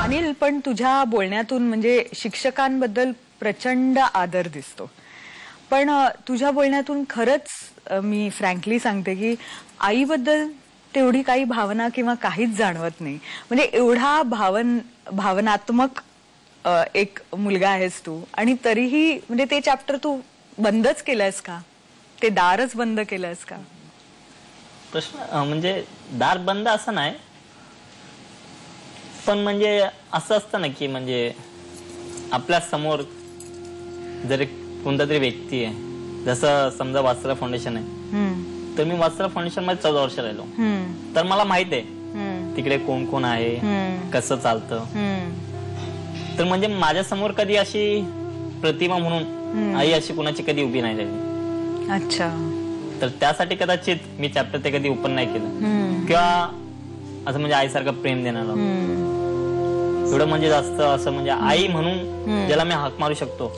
अनिल, पण तुझ्या बोलण्यातून म्हणजे शिक्षकांबद्दल प्रचंड आदर दिसतो, पण तुझ्या बोलण्यातून खरंच मी फ्रँकली सांगते की आईबद्दल तेवढी काही भावना किंवा काहीच जाणवत नाही. म्हणजे एवढा भावनात्मक एक मुलगा आहेस तू, आणि तरीही म्हणजे ते चॅप्टर तू बंदच केलंयस का? ते दारच बंद केलंयस का? प्रश्न म्हणजे दार बंद असं नाही, पण म्हणजे असं असतं ना की म्हणजे आपल्या समोर जर एक कोणता तरी व्यक्ती आहे, जसं समजा वात्सल्य फाउंडेशन आहे, तर मी वात्सल्य फाउंडेशन मध्ये 14 वर्ष राहिलो, तर मला माहित आहे तिकडे कोण कोण आहे, कसं चालतं. तर म्हणजे माझ्या समोर कधी अशी प्रतिमा म्हणून आई अशी कुणाची कधी उभी नाही राहिली. अच्छा. तर त्यासाठी कदाचित मी चॅप्टर ते कधी ओपन नाही केलं, किंवा असं म्हणजे आईसारखं प्रेम देणार एवढं म्हणजे जास्त असं म्हणजे आई म्हणून ज्याला मी हाक मारू शकतो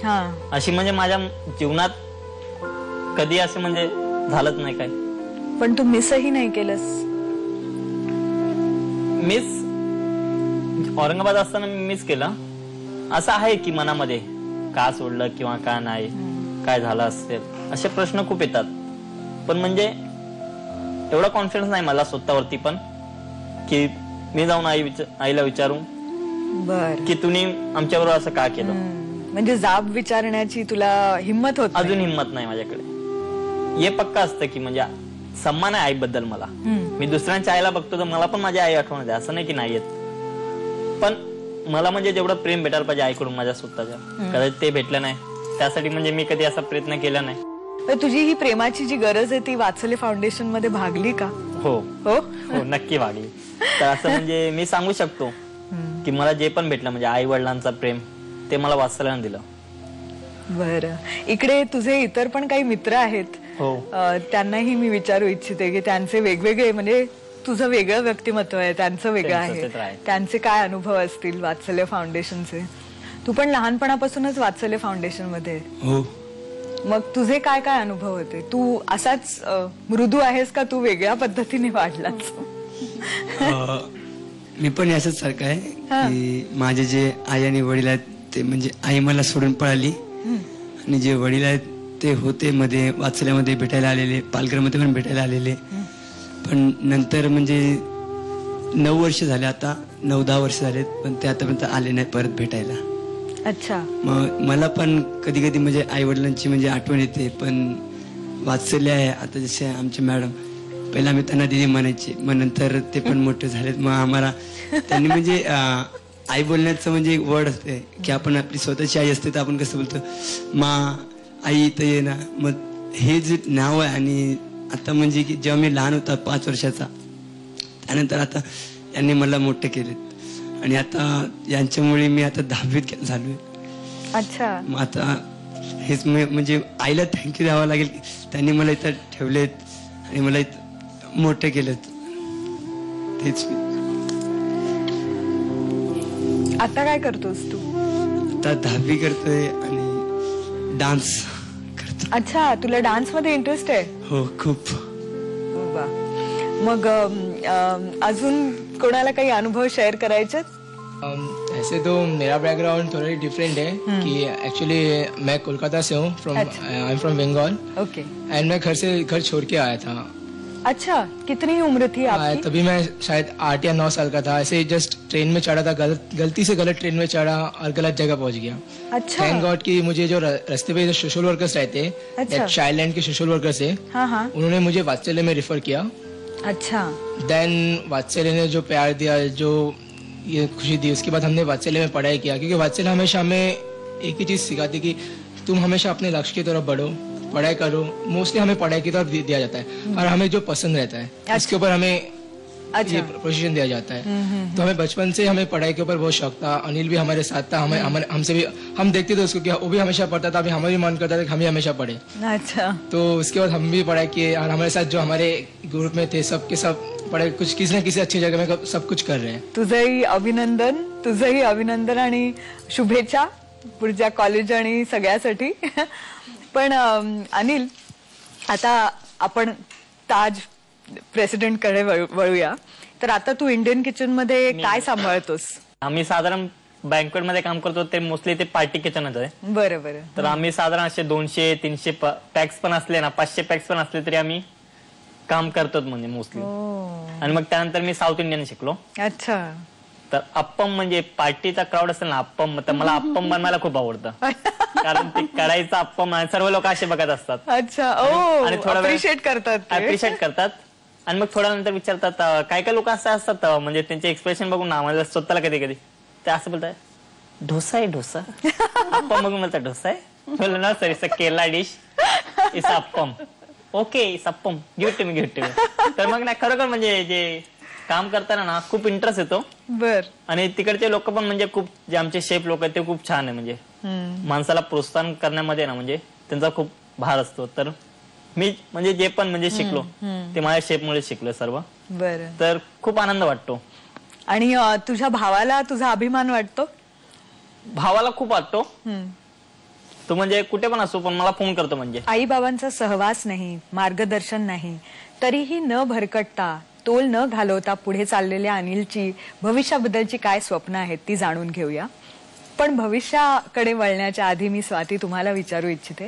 अशी म्हणजे माझ्या जीवनात कधी असं म्हणजे झालंच नाही काय. पण तू मिसही नाही केलंस? मिस औरंगाबाद असताना मी मिस केलं. असं आहे की मनामध्ये का सोडलं किंवा का नाही, काय झालं असेल, असे प्रश्न खूप येतात. पण म्हणजे एवढा कॉन्फिडन्स नाही मला स्वतःवरती पण की मी जाऊन आईला विचारू की तुम्ही आमच्याबरोबर असं का केलं. म्हणजे जाब विचारण्याची तुला हिम्मत होत? अजून हिम्मत नाही माझ्याकडे. हे पक्का असतं की म्हणजे सन्मान आहे आईबद्दल मला. मी दुसऱ्यांच्या आईला बघतो तर मला पण माझी आई आठवण येते, असं नाही की नाही येत. पण मला म्हणजे जेवढं प्रेम भेटायला पाहिजे आईकडून माझ्या स्वतःच्या, कदाचित ते भेटलं नाही. त्यासाठी म्हणजे मी कधी असा प्रयत्न केला नाही. तुझी ही प्रेमाची जी गरज आहे ती वात्सल्य फाउंडेशन मध्ये भागली का? हो हो हो, नक्की भागली. तर असं म्हणजे मी सांगू शकतो की मला जे पण भेटलं म्हणजे आई वडिलांचा प्रेम ते मला वात्सल्यानं दिलं. बरं, इकडे तुझे इतर पण काही मित्र आहेत, त्यांनाही मी विचारू इच्छिते की त्यांचे वेगवेगळे म्हणजे तुझं वेगळं व्यक्तिमत्व आहे, त्यांचं वेगळं आहे, त्यांचे काय अनुभव असतील वात्सल्य फाउंडेशनचे. तू पण लहानपणापासूनच वात्सल्य फाउंडेशन मध्ये? हो. मग तुझे काय काय अनुभव होते? तू असाच मृदू आहेस का तू वेगळ्या पद्धतीने वाढलास? मी पण असंच सारखं आहे की माझे जे आई आणि वडील आहेत ते म्हणजे आई मला सोडून पळाली, आणि जे वडील आहेत ते होते मध्ये वात्सल्यामध्ये भेटायला आलेले, पालघरमध्ये पण भेटायला आलेले. पण नंतर म्हणजे 9 वर्ष झाले, आता 9-10 वर्ष झालेत, पण ते आतापर्यंत आले नाही परत भेटायला. अच्छा. मग मला पण कधी कधी म्हणजे आई वडिलांची म्हणजे आठवण येते. पण वात्सल्य आहे आता, जसे आमचे मॅडम पहिला आम्ही त्यांना दिदी म्हणायचे, मग नंतर ते पण मोठे झालेत. मग आम्हाला त्यांनी म्हणजे आई बोलण्याचं म्हणजे एक वर्ड असते की आपण आपली स्वतःची आई असते तर आपण कसं बोलतो, मा आई तर ये ना. मग हे जे नाव आहे, आणि आता म्हणजे की जेव्हा मी लहान होता 5 वर्षाचा, त्यानंतर आता यांनी मला मोठे केलेत, आणि आता यांच्यामुळे मी आता 10वीत झालोय. अच्छा. मग आता हेच म्हणजे आईला थँक्यू द्यावं लागेल की त्यांनी मला इथं ठेवलेत आणि मला इथं मोठे केलेत. तेच. आता काय करतोस तू? आता 10वी करतोय आणि डान्स करतो. अच्छा, तुला डान्स मध्ये इंटरेस्ट आहे? हो, खूप. मग अजून कोणाला काही अनुभव शेअर करायचे? ऐसे तो मेरा बैकग्राउंड थोड़ा डिफरेंट है कि एक्चुअली मैं कोलकाता से हूँ, I am from Bengal. Okay. And मैं घर छोड़ के आया था. अच्छा, कितनी उम्र थी आपकी? तभी मैं शायद 8 या 9 साल का था. ऐसे जस्ट ट्रेन में चढ़ा था, गलती से गलत ट्रेन में चढ़ा और गलत जगह पहुंच गया. अच्छा. थैंक गॉड कि मुझे जो रास्ते पे जो सोशल वर्कर्स रहते, चाइल्ड लाइन के सोशल वर्कर्स है, उन्होंने मुझे वात्सल्य में रेफर किया. अच्छा. देन वात्सल्य ने जो प्यार दिया, जो ये खुशी दी, उसके बाद हमने वात्सल्य में पढ़ाई किया, क्योंकि वात्सल्य हमेशा हमें एक ही चीज सिखाती कि तुम हमेशा अपने लक्ष्य की तरफ बढ़ो, पढ़ाई करो. मोस्टली हमें पढ़ाई की तरफ दिया जाता है और हमें जो पसंद रहता है उसके ऊपर हमें ये पोजीशन दिया जाता है. तो हमें बचपन से हमें पढ़ाई के ऊपर बहुत शौक था. अनिल भी हमारे साथ था, हमसे भी हम देखते थे उसको कि वो भी हमेशा पढ़ता था, हमें भी मन करता था कि हम भी हमेशा पढ़े. अच्छा. तो उसके बाद हम भी पढ़ाई किए और हमारे साथ जो हमारे ग्रुप में थे सब के सब पढ़ाई, कुछ किसी न किसी अच्छी जगह में सब कुछ कर रहे हैं. तुझंही अभिनंदन आणि शुभेच्छा पुढच्या कॉलेज आणि सगळ्यासाठी. पण अनिल, आता आपण ताज प्रेसिडेंट कडे वळूया. तर आता तू इंडियन किचन मध्ये काय सांभाळतोस? आम्ही साधारण बँकवेट मध्ये काम करतो, ते मोस्टली ते पार्टी किचनच आहे. बरं बरं. तर आम्ही साधारण असे 200-300 पॅक्स पण असले ना, 500 पॅक्स पण असले तरी आम्ही काम करतो म्हणजे मोस्टली. आणि मग त्यानंतर मी साऊथ इंडियन शिकलो. अच्छा. तर अप्पम म्हणजे पार्टीचा क्राऊड असेल ना, अप्पम, तर मला अप्पम बनवायला खूप आवडतं. कारण ते कढाईचा अप्पम आणि सर्व लोक असे बघत असतात. अच्छा. आणि थोडा वेळ अप्रिशिएट करतात ते. अप्रिशिएट करतात. आणि मग थोड्या नंतर विचारतात, काय काय लोक असं असतात म्हणजे त्यांचे एक्सप्रेशन बघून ना आम्हाला स्वतःला कधी कधी ते असं बोलतात, डोसा आहे डोसा. अप्पम बघून म्हणतात डोसा आहे. बोललो ना sir, it's a Kerala dish, it's appam. Okay, it's appam, give to me. तर मग नाही, खरोखर म्हणजे जे काम करताना ना खूप इंटरेस्ट येतो. बर. आणि तिकडचे लोक पण म्हणजे खूप, जे आमचे शेफ लोक आहेत ते खूप छान आहे. म्हणजे माणसाला प्रोत्साहन करण्यामध्ये ना म्हणजे त्यांचा खूप भार असतो. तर मी म्हणजे जे पण म्हणजे शिकलो ते माझ्या शेफमुळे शिकलो सर्व. बर. तर खूप आनंद वाटतो. आणि तुझ्या भावाला तुझा अभिमान वाटतो? भावाला खूप वाटतो. तो म्हणजे कुठे पण असो पण मला फोन करतो. म्हणजे आई बाबांचा सहवास नाही, मार्गदर्शन नाही, तरीही न भरकटता, तोल न घालवता पुढे चाललेल्या अनिलची भविष्याबद्दलची काय स्वप्न आहेत ती जाणून घेऊया. पण भविष्याकडे वळण्याच्या आधी मी स्वाती तुम्हाला विचारू इच्छिते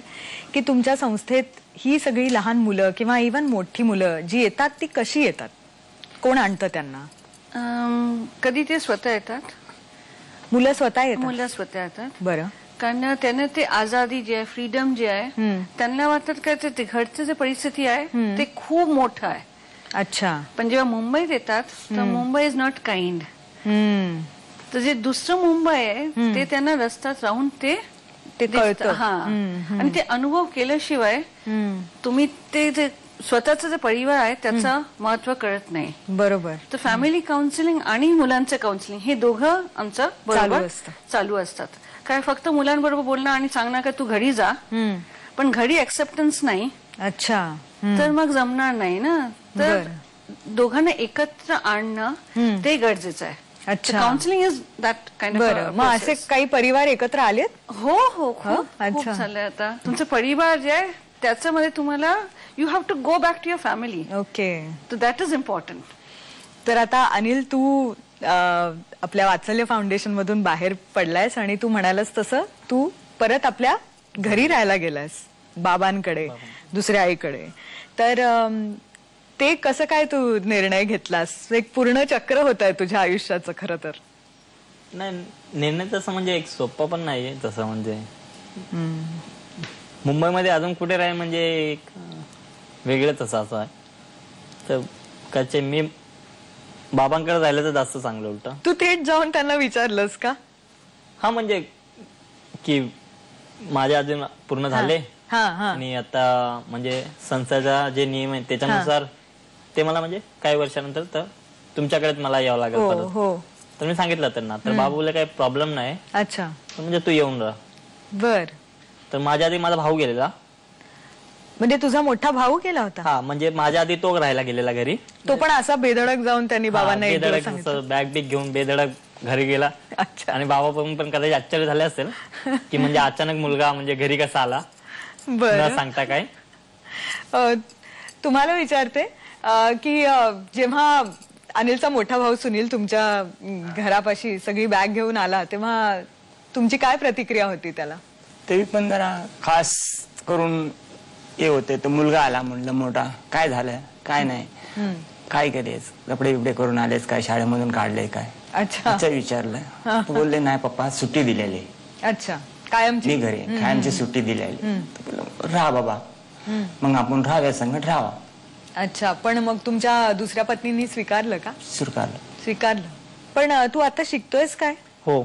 की तुमच्या संस्थेत ही सगळी लहान मुलं किंवा इव्हन मोठी मुलं जी येतात ती कशी येतात? कोण आणतं त्यांना? कधी ते स्वतः येतात, मुलं स्वतः येतात? मुलं स्वतः येतात. बरं. कारण त्यांना ते आझादी जी आहे, फ्रीडम जी आहे, त्यांना वाटतात काय ते घरचं जे परिस्थिती आहे ते खूप मोठं आहे. अच्छा. पण जेव्हा मुंबईत येतात तर मुंबई इज नॉट काइंड. तर जे दुसरं मुंबई आहे ते त्यांना रस्त्यात राहून ते कळतं. हा. आणि ते अनुभव केल्याशिवाय तुम्ही ते जे स्वतःचा जे परिवार आहे त्याचं महत्व कळत नाही. बरोबर. तर फॅमिली काउन्सिलिंग आणि मुलांचं काउन्सिलिंग हे दोघं आमचं बरोबर चालू असतात. काय फक्त मुलांबरोबर बोलणं आणि सांगणं काय तू घरी जा, पण घरी ऍक्सेप्टन्स नाही. अच्छा. तर मग जमणार नाही ना. तर दोघांना एकत्र आणणं ते गरजेचं आहे. अच्छा. काउन्सिलिंग इज दॅट काइंड बरं. मग असे काही परिवार एकत्र आलेत? हो हो, खूप झालंय. आता तुमचं परिवार जे आहे त्याच्यामध्ये तुम्हाला you have to go back to your family. Okay. तर दॅट इज इम्पॉर्टंट. तर आता अनिल, तू आपल्या वात्सल्य फाउंडेशन मधून बाहेर पडलायस आणि तू म्हणालास तसं तू परत आपल्या घरी राहायला गेलास, बाबांकडे, दुसऱ्या आईकडे. तर ते कसं काय तू निर्णय घेतलास? एक पूर्ण चक्र होत आहे तुझ्या आयुष्याचं खरं तर. नाही, निर्णय तसं म्हणजे एक सोपं पण नाहीये तसं. म्हणजे मुंबईमध्ये अजून कुठे राहील म्हणजे एक वेगळंच असं आहे. तर कचे मी बाबांकडे राहिलं तर जास्त चांगलं उलट. तू थेट जाऊन त्यांना विचारलंस का? हा, म्हणजे की माझे अजून पूर्ण झाले आणि आता म्हणजे संस्थेचा जे नियम आहे त्याच्यानुसार ते मला म्हणजे काही वर्षानंतर तर तुमच्याकडेच मला यावं लागेल परत. तर मी सांगितलं त्यांना. तर बाबा बोलले काही प्रॉब्लेम नाही. अच्छा. म्हणजे तू येऊन राहा. बर. तर माझ्या आधी माझा भाऊ गेलेला. म्हणजे तुझा मोठा भाऊ गेला होता? हा, म्हणजे माझ्या आधी तो राहायला गेलेला घरी. तो पण असा बेधडक जाऊन त्यांनी बाबांना बॅग बिग घेऊन बेधडक घरी गेला. आणि बाबा पण कदाचित आश्चर्य झाले असेल की म्हणजे अचानक मुलगा म्हणजे घरी कसा आला न सांगता काय. तुम्हाला विचारते की जेव्हा अनिलचा मोठा भाऊ सुनील तुमच्या घरापाशी सगळी बॅग घेऊन आला तेव्हा तुमची काय प्रतिक्रिया होती त्याला? तरी पण जरा खास करून हे होते. तर मुलगा आला, म्हणलं मोठा, काय झालं, काय नाही, काय केलेस, कपडे बिपडे करून आलेस काय, शाळेमधून काढले काय? अच्छा. विचारलं. बोलले नाही पप्पा, सुट्टी दिलेली. अच्छा. कायमची? मी घरी कायमची सुट्टी दिलेली. राहा बाबा, मग आपण राहाव्या संगत राहावा. अच्छा. पण मग तुमच्या दुसऱ्या पत्नींनी स्वीकारलं का? स्वीकारलं. पण तू आता शिकतोयस काय? हो,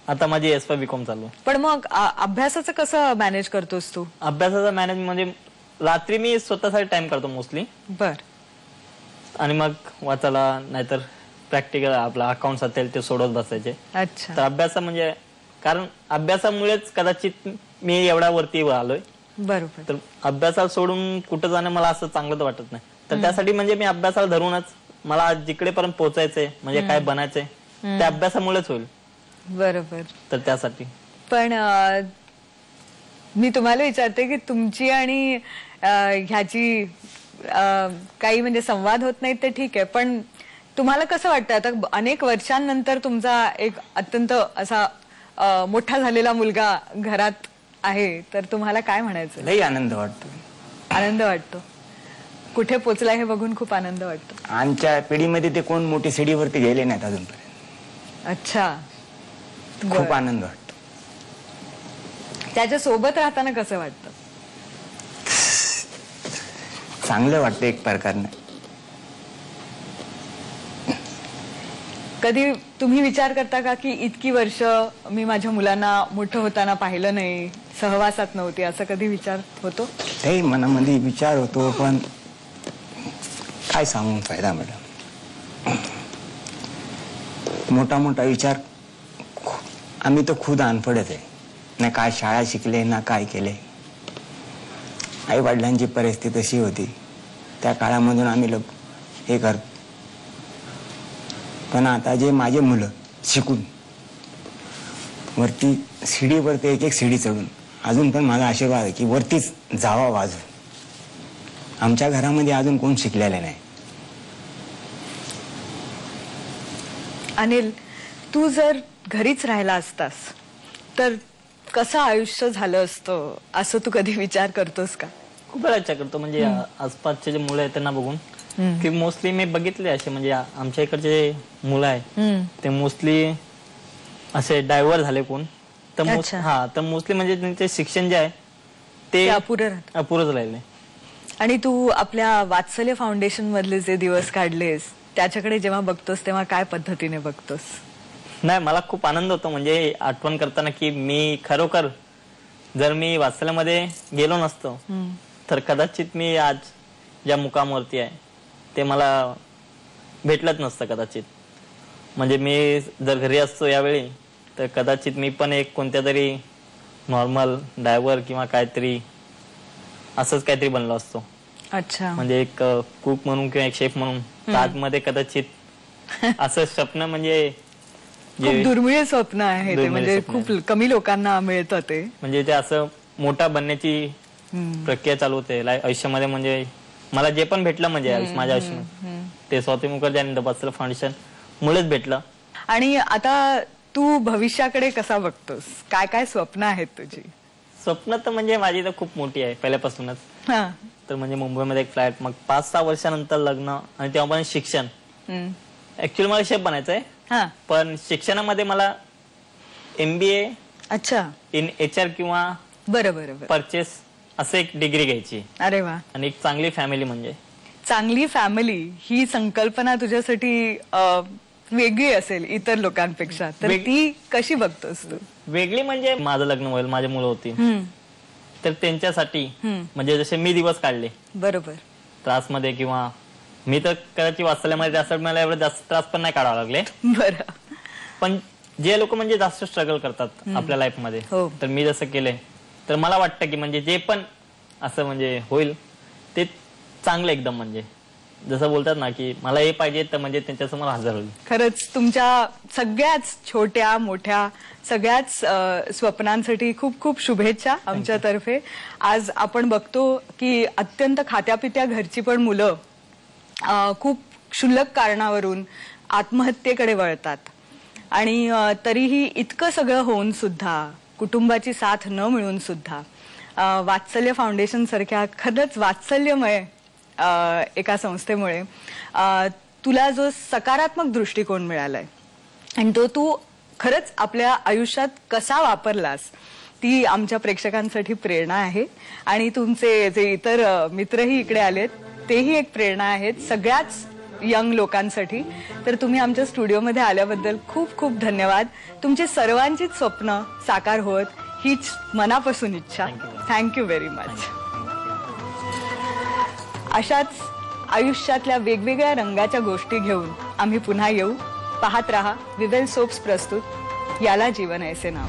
आता माझी एस बीकॉम चालू आहे. पण मग अभ्यासाचं कसं मॅनेज करतोस तू? अभ्यासाचा मॅनेज म्हणजे रात्री मी स्वतःसाठी टाइम करतो मोस्टली. बर. आणि मग वाचायला, नाहीतर प्रॅक्टिकल आपला अकाउंट असेल ते सोडत बसायचे. अच्छा. तर अभ्यास म्हणजे कारण अभ्यासामुळेच कदाचित मी एवढ्या वरती आलोय. बरोबर. तर अभ्यासाला सोडून कुठं जाणं मला असं चांगलं तर वाटत नाही. तर त्यासाठी म्हणजे मी अभ्यासाला धरूनच मला जिकडेपर्यंत पोहोचायचंय म्हणजे काय बनायचंय ते अभ्यासामुळेच होईल. बरोबर. तर त्यासाठी. पण मी तुम्हाला विचारते की तुमची आणि ह्याची काही म्हणजे संवाद होत नाहीत ते ठीक आहे, पण तुम्हाला कसं वाटतं आता अनेक वर्षांनंतर तुमचा एक अत्यंत असा मोठा झालेला मुलगा घरात आहे, तर तुम्हाला काय म्हणायचं? लई आनंद वाटतो. आनंद वाटतो. कुठे पोचलाय हे बघून खूप आनंद वाटतो. आमच्या पिढीमध्ये ते कोण मोठी सीडीवरती गेले नाहीत अजूनपर्यंत. अच्छा. खूप आनंद वाटतो. त्याच्या सोबत राहताना कसं वाटतं? चांगलं वाटतं एक प्रकारने. कधी तुम्ही विचार करता का की इतकी वर्ष मी माझ्या मुलांना मोठं होताना पाहिलं नाही, सहवासात नव्हती, असं कधी विचार होतो? ते मनामध्ये विचार होतो, पण काय सांगून फायदा मॅडम. मोठा मोठा विचार. आम्ही तर खुद अनपडच आहे ना, काय शाळा शिकले ना काय केले. आई वडिलांची परिस्थिती अशी होती, त्या काळामधून आम्ही लोक हे करतो. पण आता जे माझे मुलं शिकून वरती शिडीवरती एक एक शिडी चढून, अजून पण माझा आशीर्वाद आहे की वरतीच जावा वाजून. आमच्या घरामध्ये अजून कोण शिकलेलं नाही. अनिल, तू जर घरीच राहिला असतास तर कसं आयुष्य झालं असतं, असं तू कधी विचार करतोस का? खूप वेळा विचार करतो. म्हणजे आसपासचे जे मुलं आहेत त्यांना बघून की मोस्टली मी बघितले असे, म्हणजे आमच्या इकडचे जे मुलं आहे ते मोस्टली असे डायव्हर झाले कोण तर तर मोस्टली म्हणजे त्यांचे शिक्षण जे आहे ते अपुरंच राहिले. आणि तू आपल्या वात्सल्य फाउंडेशन मधले जे दिवस काढलेस त्याच्याकडे जेव्हा बघतोस तेव्हा काय पद्धतीने बघतोस? नाही, मला खूप आनंद होतो म्हणजे आठवण करताना की मी खरोखर जर मी वात्सल्यामध्ये गेलो नसतो तर कदाचित मी आज ज्या मुकामावरती आहे ते मला भेटलंच नसतं कदाचित. म्हणजे मी जर घरी असतो यावेळी तर कदाचित मी पण एक कोणत्या तरी नॉर्मल ड्रायव्हर किंवा काहीतरी असंच काहीतरी बनलो असतो. अच्छा. म्हणजे एक कुक म्हणून किंवा एक शेफ म्हणून ताजमध्ये कदाचित असं स्वप्न म्हणजे खूप दुर्मिळ स्वप्न आहे ते, म्हणजे खूप कमी लोकांना मिळतं ते. म्हणजे ते असं मोठा बनण्याची प्रक्रिया चालू होते आयुष्यामध्ये. म्हणजे मला जे पण भेटलं म्हणजे माझ्या आयुष्यामध्ये ते स्वाती मुखर्जी आणि वात्सल्य फाउंडेशन मुळेच भेटलं. आणि आता तू भविष्याकडे कसा बघतोस? काय काय स्वप्न आहेत तुझी? स्वप्न तर म्हणजे माझी तर खूप मोठी आहे पहिल्यापासूनच. तर म्हणजे मुंबईमध्ये एक फ्लॅट, मग 5-6 वर्षानंतर लग्न, आणि तेव्हा पण शिक्षण. ऍक्च्युअली मला शेफ बनायचं आहे, पण शिक्षणामध्ये मला MBA इन HR किंवा बरोबर परचेस असं एक डिग्री घ्यायची. अरे वा. आणि एक चांगली फॅमिली. म्हणजे चांगली फॅमिली ही संकल्पना तुझ्यासाठी वेगळी असेल इतर लोकांपेक्षा, तर ती कशी बघतोस तू? वेगळी म्हणजे माझं लग्न होईल, माझी मुलं होती, तर त्यांच्यासाठी म्हणजे जसे मी दिवस काढले बरोबर त्रासमध्ये, किंवा मी तर कदाचित वाचल्यामध्ये जास्त मला एवढं जास्त त्रास पण नाही काढावं लागले. बरं. पण जे लोक म्हणजे जास्त स्ट्रगल करतात आपल्या लाईफमध्ये, तर मी जसं केलंय तर मला वाटतं की म्हणजे जे पण असं म्हणजे होईल ते चांगलं एकदम. म्हणजे जसं बोलतात ना की मला हे पाहिजे तर म्हणजे त्यांच्यासमोर हजर होईल. खरंच तुमच्या सगळ्याच छोट्या मोठ्या सगळ्याच स्वप्नांसाठी खूप खूप शुभेच्छा आमच्यातर्फे. आज आपण बघतो की अत्यंत खात्यापित्या घरची पण मुलं खूप क्षुल्लक कारणावरून आत्महत्येकडे वळतात, आणि तरीही इतकं सगळं होऊन सुद्धा, कुटुंबाची साथ न मिळून सुद्धा, वात्सल्य फाउंडेशन सारख्या खरंच वात्सल्यमय एका संस्थेमुळे तुला जो सकारात्मक दृष्टिकोन मिळालाय आणि तो तू खरंच आपल्या आयुष्यात कसा वापरलास, ती आमच्या प्रेक्षकांसाठी प्रेरणा आहे. आणि तुमचे जे इतर मित्रही इकडे आलेत तेही एक प्रेरणा आहेत सगळ्याच यंग लोकांसाठी. तर तुम्ही आमच्या स्टुडिओमध्ये आल्याबद्दल खूप खूप धन्यवाद. तुमची सर्वांचीच स्वप्न साकार होत हीच मनापासून इच्छा. Thank you very much. अशाच आयुष्यातल्या वेगवेगळ्या रंगाच्या गोष्टी घेऊन आम्ही पुन्हा येऊ. पाहत रहा विवेल सोप्स प्रस्तुत याला जीवन ऐसे नाव.